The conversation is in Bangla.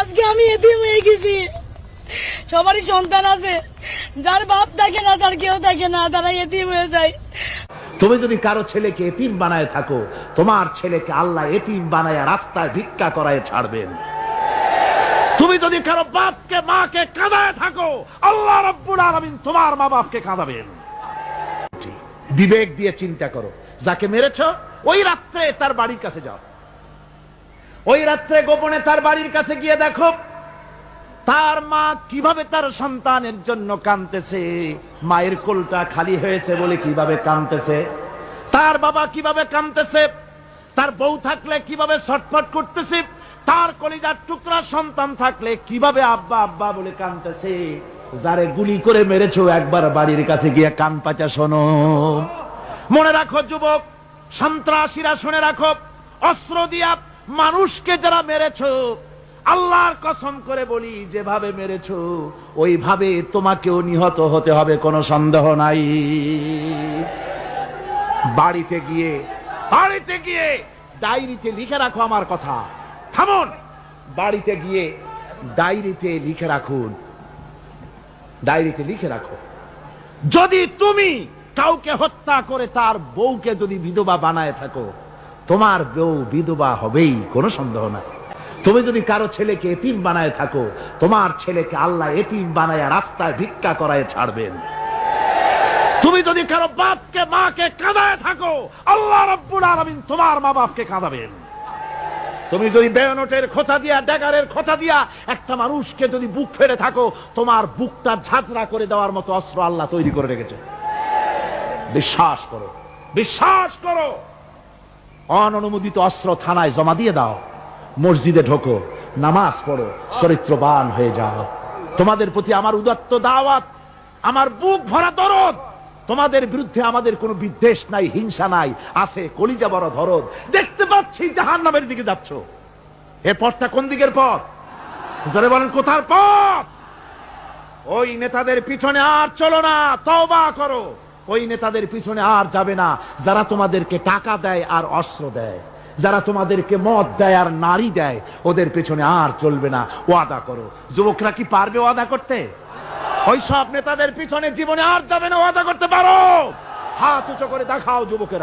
আজকে আমি এতিম হয়ে গেছি। সবারই সন্তান আছে, যার বাপ থাকে না, তার কেউ থাকে না, তারা এতিম হয়ে যায়। তুমি যদি কারো ছেলেকে এতিম বানায় থাকো, তোমার ছেলেকে আল্লাহ এতিম বানায় রাস্তায় ভিক্ষা করায় ছাড়বেন। তুমি যদি কারো বাপকে মাকে কাঁদায় থাকো, আল্লাহ রাব্বুল আলামিন তোমার মা বাপকে কাঁদাবেন। বিবেক দিয়ে চিন্তা করো, যাকে মেরেছো ওই রাত্রে তার বাড়ির কাছে যাও, ওই রাত্রে গোপনে তার বাড়ির কাছে গিয়ে দেখো তার মা কিভাবে তার সন্তানের জন্য কাঁদতেছে, মায়ের কোলটা খালি হয়েছে বলে কিভাবে কাঁদতেছে, তার বাবা কিভাবে কাঁদতেছে, তার বউ থাকলে কিভাবে ছটফট করতেছে, তার কলিজার টুকরা সন্তান থাকলে কিভাবে আব্বা আব্বা বলে কাঁদতেছে। যারে গুলি করে মেরেছো একবার বাড়ির কাছে গিয়ে কান পাচা শোনো। মনে রাখো যুবক, সন্ত্রাসীরা শুনে রাখো, অস্ত্র দিয়া মানুষকে যারা মেরেছো, আল্লাহর কসম করে বলি যেভাবে মেরেছো ওইভাবে তোমাকেও নিহত হতে হবে, কোনো সন্দেহ নাই। বাড়িতে গিয়ে ডায়েরিতে লিখে রাখো আমার কথা। থামুন, বাড়িতে গিয়ে ডায়েরিতে লিখে রাখুন, ডায়েরিতে লিখে রাখো, যদি তুমি কাউকে হত্যা করে তার বউকে যদি বিধবা বানায় থাকো, তোমার বউ বিধবা হবেই, কোনো সন্দেহ নাই। তুমি যদি কারো ছেলেকে এতিম বানায় থাকো, তোমার ছেলেকে আল্লাহ এতিম বানায় রাস্তায় ভিক্ষা করায় ছাড়বেন। তুমি যদি কারো বাপকে মাকে কাঁদায় থাকো, আল্লাহ রাব্বুল আলামিন তোমার মা বাপকে কাঁদাবেন। তুমি যদি বেয়নটের খোঁচা দিয়া, ড্যাগারের খোঁচা দিয়া একটা মানুষকে যদি বুক ফেড়ে থাকো, তোমার বুকটা ঝাঁঝরা করে দেওয়ার মতো অস্ত্র আল্লাহ তৈরি করে রেখেছে। বিশ্বাস করো, বিশ্বাস করো। অননুমোদিত অস্ত্র থানায় জমা দিয়ে দাও, মসজিদে ঢোকো, নামাজ পড়ো, চরিত্রবান হয়ে যাও। তোমাদের প্রতি আমার উদাত্ত দাওয়াত, আমার বুক ভরা দরদ। তোমাদের বিরুদ্ধে আমাদের কোনো বিদ্বেষ নাই, হিংসা নাই, আছে কলিজা বড় দরদ। দেখতে পাচ্ছি জাহান্নামের দিকে যাচ্ছ, এ পথটা কোন দিকের পথ? জোরে বলেন, কোথার পথ? ওই নেতাদের পিছনে আর চলো না, তওবা করো। ওই নেতাদের পিছনে আর যাবে না যারা তোমাদেরকে টাকা দেয় আর অস্ত্র দেয়, যারা তোমাদেরকে মদ দেয় আর নারী দেয়, ওদের পেছনে আর চলবে না। ওয়াদা করো। যুবকরা কি পারবে ওয়াদা করতে? ওই সব নেতাদের পিছনে জীবনে আর যাবে না, ওয়াদা করতে পারো? হাত উঁচু করে দেখাও যুবকেরা।